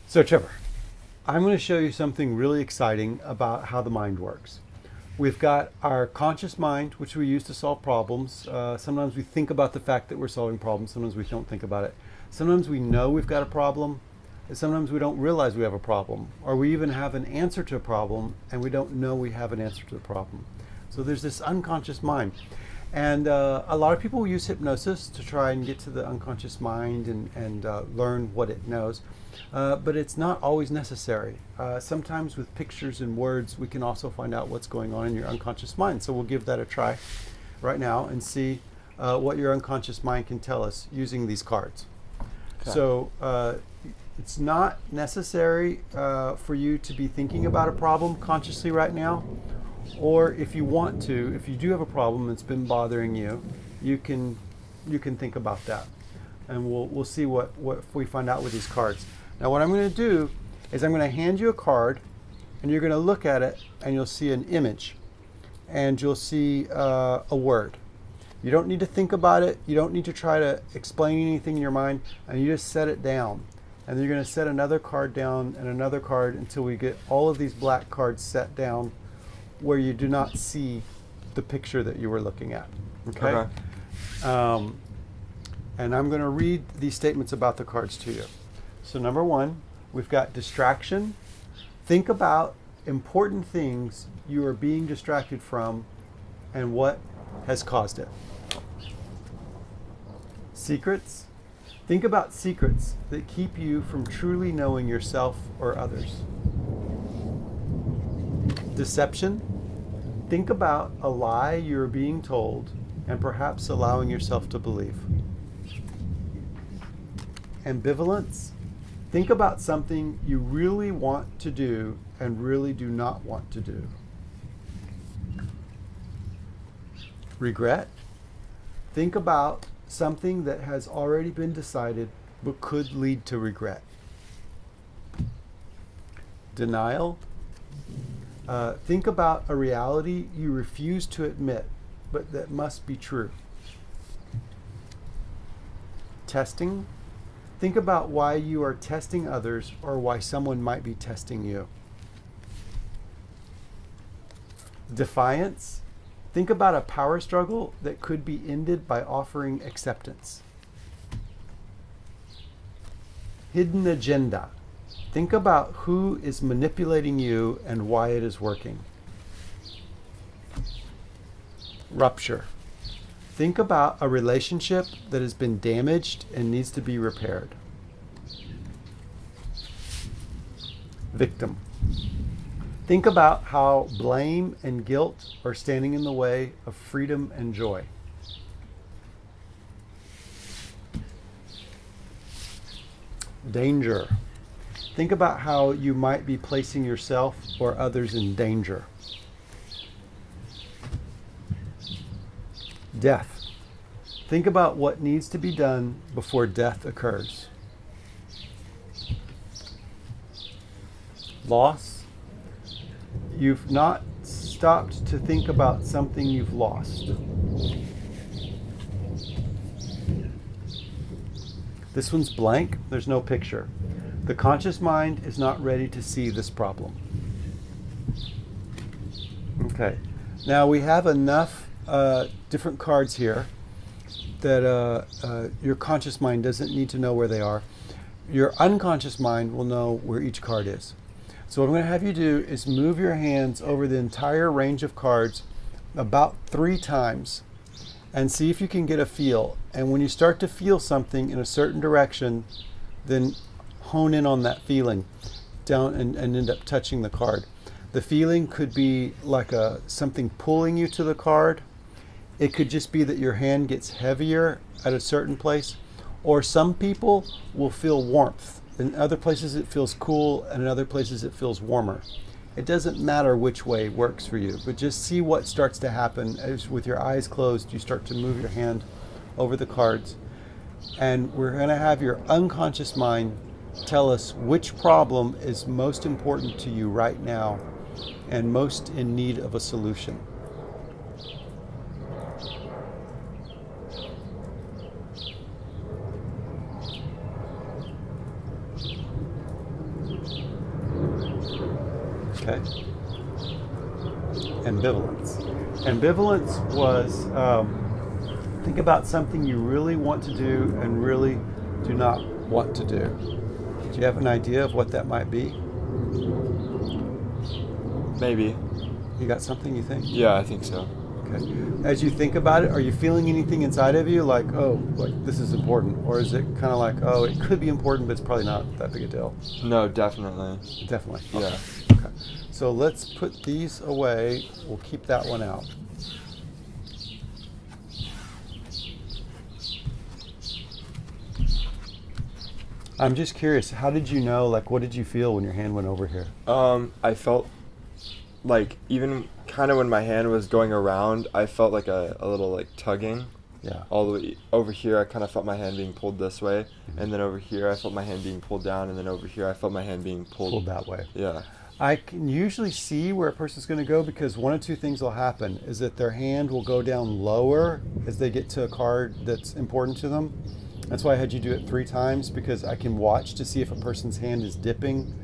So Trevor, I'm going to show you something really exciting about how the mind works. We've got our conscious mind, which we use to solve problems. Sometimes we think about the fact that we're solving problems. Sometimes we don't think about it. Sometimes we know we've got a problem. And sometimes we don't realize we have a problem. Or we even have an answer to a problem and we don't know we have an answer to the problem. So there's this unconscious mind. And a lot of people use hypnosis to try and get to the unconscious mind and learn what it knows. But it's not always necessary. Sometimes with pictures and words, we can also find out what's going on in your unconscious mind. So we'll give that a try right now and see what your unconscious mind can tell us using these cards. Okay. So it's not necessary for you to be thinking about a problem consciously right now. Or if you want to, if you do have a problem that's been bothering you, you can think about that, and we'll see what we find out with these cards. Now, what I'm going to do is I'm going to hand you a card, and you're going to look at it, and you'll see an image, and you'll see a word. You don't need to think about it. You don't need to try to explain anything in your mind, and you just set it down. And then you're going to set another card down and another card until we get all of these black cards set down where you do not see the picture that you were looking at. Okay? And I'm going to read these statements about the cards to you. So number one, we've got distraction. Think about important things you are being distracted from and what has caused it. Secrets. Think about secrets that keep you from truly knowing yourself or others. Deception. Think about a lie you're being told and perhaps allowing yourself to believe. Ambivalence. Think about something you really want to do and really do not want to do. Regret. Think about something that has already been decided but could lead to regret. Denial. Think about a reality you refuse to admit, but that must be true. Testing. Think about why you are testing others or why someone might be testing you. Defiance. Think about a power struggle that could be ended by offering acceptance. Hidden agenda. Think about who is manipulating you and why it is working. Rupture. Think about a relationship that has been damaged and needs to be repaired. Victim. Think about how blame and guilt are standing in the way of freedom and joy. Danger. Think about how you might be placing yourself or others in danger. Death. Think about what needs to be done before death occurs. Loss. You've not stopped to think about something you've lost. This one's blank. There's no picture. The conscious mind is not ready to see this problem. Okay. Now we have enough different cards here that your conscious mind doesn't need to know where they are. Your unconscious mind will know where each card is. So what I'm going to have you do is move your hands over the entire range of cards about 3 times and see if you can get a feel. And when you start to feel something in a certain direction, then hone in on that feeling down and end up touching the card. The feeling could be like something pulling you to the card. It could just be that your hand gets heavier at a certain place. Or some people will feel warmth. In other places it feels cool, and in other places it feels warmer. It doesn't matter which way works for you, but just see what starts to happen as with your eyes closed, you start to move your hand over the cards. And we're going to have your unconscious mind tell us which problem is most important to you right now and most in need of a solution. Okay. Ambivalence. Ambivalence was think about something you really want to do and really do not want to do. Do you have an idea of what that might be? Maybe. You got something you think? Yeah, I think so. Okay. As you think about it, are you feeling anything inside of you like, oh, like this is important? Or is it kind of like, oh, it could be important, but it's probably not that big a deal? No, definitely. Definitely. Yeah. Okay. Okay. So let's put these away. We'll keep that one out. I'm just curious, how did you know, like, what did you feel when your hand went over here? I felt like even kind of when my hand was going around, I felt like a little like tugging. Yeah. All the way over here, I kind of felt my hand being pulled this way, and then over here, I felt my hand being pulled down, and then over here, I felt my hand being pulled That way. Yeah. I can usually see where a person's going to go because one of two things will happen is that their hand will go down lower as they get to a card that's important to them. That's why I had you do it 3 times, because I can watch to see if a person's hand is dipping,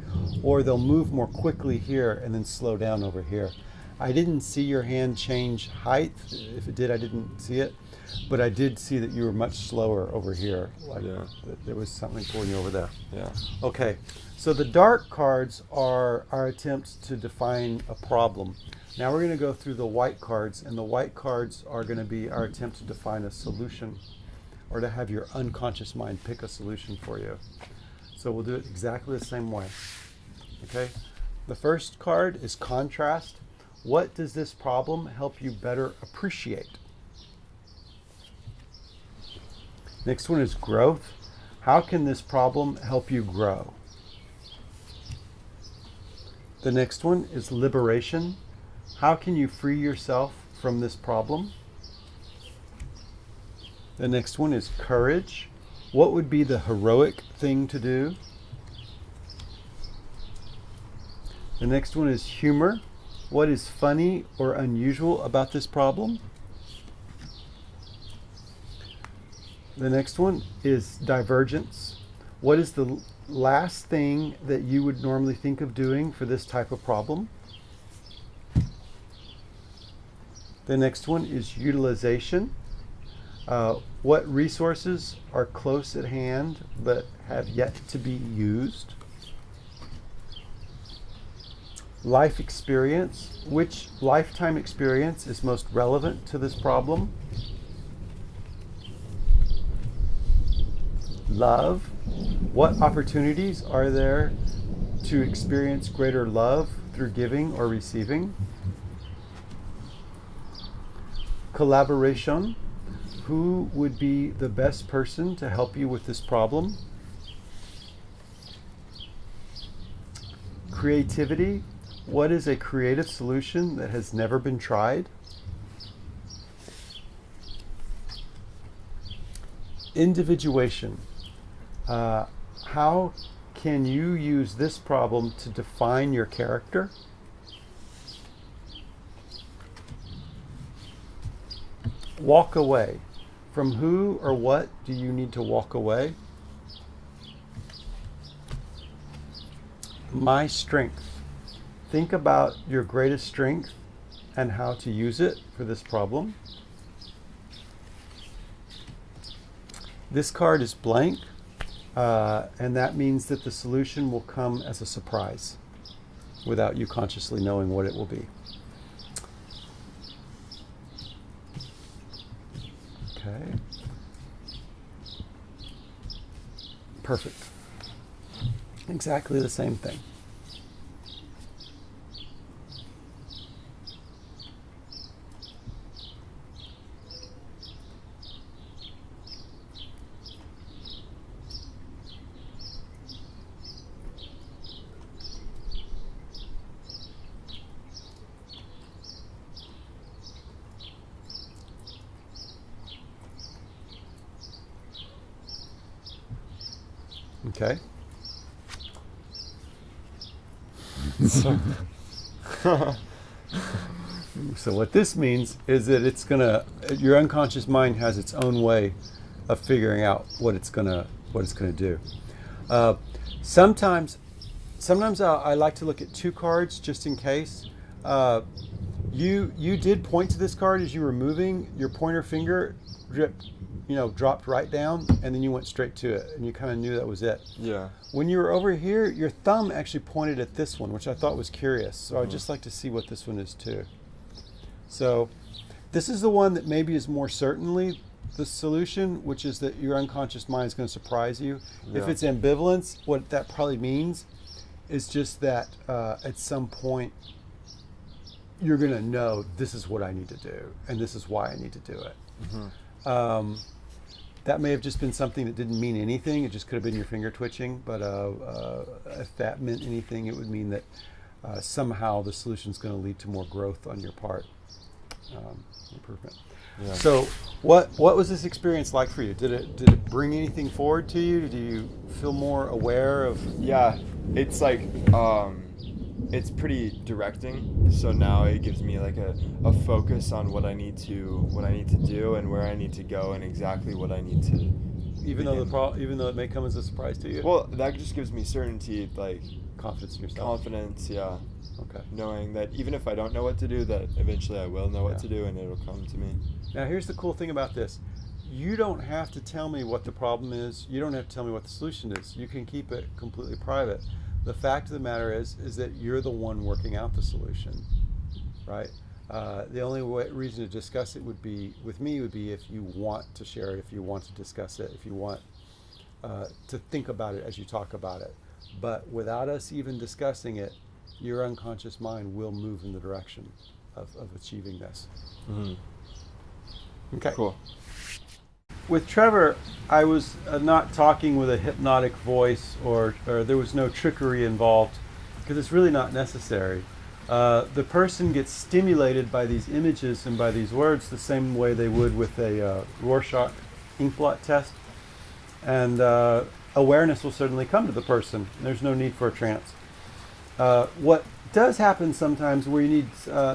or they'll move more quickly here and then slow down over here. I didn't see your hand change height. If it did, I didn't see it. But I did see that you were much slower over here. Like there was something pulling you over there. Yeah. Okay, so the dark cards are our attempts to define a problem. Now we're going to go through the white cards, and the white cards are going to be our attempt to define a solution, or to have your unconscious mind pick a solution for you. So we'll do it exactly the same way. Okay? The first card is contrast. What does this problem help you better appreciate? Next one is growth. How can this problem help you grow? The next one is liberation. How can you free yourself from this problem? The next one is courage. What would be the heroic thing to do? The next one is humor. What is funny or unusual about this problem? The next one is divergence. What is the last thing that you would normally think of doing for this type of problem? The next one is utilization. What resources are close at hand but have yet to be used? Life experience. Which lifetime experience is most relevant to this problem? Love. What opportunities are there to experience greater love through giving or receiving? Collaboration. Who would be the best person to help you with this problem? Creativity. What is a creative solution that has never been tried? Individuation. How can you use this problem to define your character? Walk away. From who or what do you need to walk away? My strength. Think about your greatest strength and how to use it for this problem. This card is blank, and that means that the solution will come as a surprise without you consciously knowing what it will be. Okay. Perfect. Exactly the same thing. Okay. So what this means is that your unconscious mind has its own way of figuring out what it's gonna do. Sometimes sometimes I like to look at 2 cards just in case. You did point to this card as you were moving. Your pointer finger dropped right down, and then you went straight to it, and you kind of knew that was it. Yeah. When you were over here, your thumb actually pointed at this one, which I thought was curious. So I'd just like to see what this one is too. So this is the one that maybe is more certainly the solution, which is that your unconscious mind is going to surprise you. If Yeah. it's ambivalence, what that probably means is just that at some point you're going to know this is what I need to do, and this is why I need to do it. That may have just been something that didn't mean anything. It just could have been your finger twitching. But if that meant anything, it would mean that somehow the solution is going to lead to more growth on your part, improvement. Yeah. So, what was this experience like for you? Did it bring anything forward to you? Did you feel more aware of? Yeah, it's like it's pretty directing. So now it gives me like a focus on what I need to do and where I need to go and exactly what I need to. Even though it may come as a surprise to you. Well, that just gives me certainty, like Confidence in yourself. confidence. Yeah, Okay. knowing that even if I don't know what to do, that eventually I will know what Yeah. to do and it'll come to me. Now, here's the cool thing about this. You don't have to tell me what the problem is. You don't have to tell me what the solution is. You can keep it completely private. The fact of the matter is that you're the one working out the solution, right? The only reason to discuss it would be if you want to share it, if you want to discuss it, if you want to think about it as you talk about it. But without us even discussing it, your unconscious mind will move in the direction of achieving this. Okay. Cool. With Trevor, I was not talking with a hypnotic voice, or there was no trickery involved, because it's really not necessary. The person gets stimulated by these images and by these words the same way they would with a Rorschach ink blot test, and awareness will certainly come to the person. There's no need for a trance. What does happen sometimes, where you need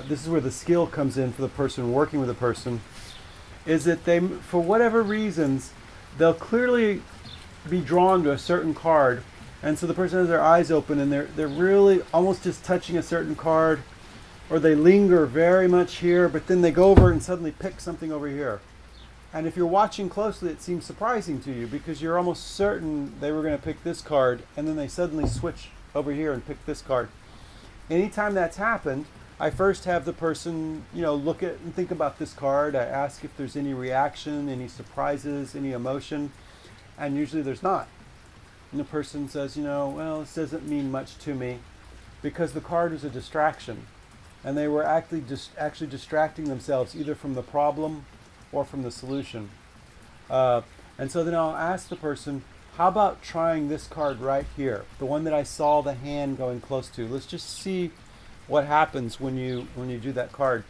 this is where the skill comes in for the person working with the person, is that they, for whatever reasons, they'll clearly be drawn to a certain card, and so the person has their eyes open and they're really almost just touching a certain card, or they linger very much here, but then they go over and suddenly pick something over here. And if you're watching closely, it seems surprising to you because you're almost certain they were going to pick this card, and then they suddenly switch over here and pick this card. Anytime that's happened, I first have the person, look at and think about this card. I ask if there's any reaction, any surprises, any emotion, and usually there's not. And the person says, well, this doesn't mean much to me, because the card is a distraction, and they were actually distracting themselves either from the problem or from the solution. And so then I'll ask the person, how about trying this card right here, the one that I saw the hand going close to? Let's just see what happens when you do that card.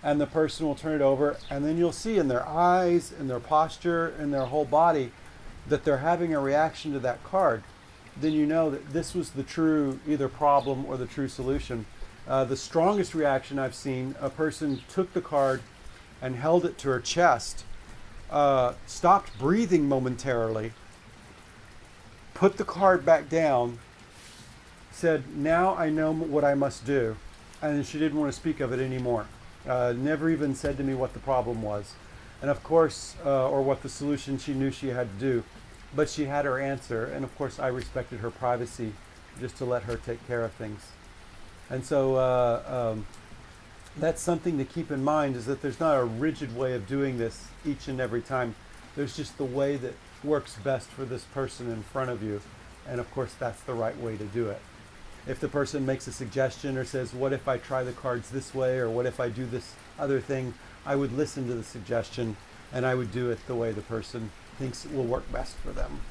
And the person will turn it over, and then you'll see in their eyes, in their posture, in their whole body, that they're having a reaction to that card. Then you know that this was the true either problem or the true solution. The strongest reaction I've seen, a person took the card and held it to her chest, stopped breathing momentarily, put the card back down, said, now I know what I must do. And she didn't want to speak of it anymore. Never even said to me what the problem was. And of course, or what the solution she knew she had to do. But she had her answer. And of course, I respected her privacy just to let her take care of things. And so that's something to keep in mind, is that there's not a rigid way of doing this each and every time. There's just the way that works best for this person in front of you. And of course, that's the right way to do it. If the person makes a suggestion or says, what if I try the cards this way, or what if I do this other thing, I would listen to the suggestion and I would do it the way the person thinks it will work best for them.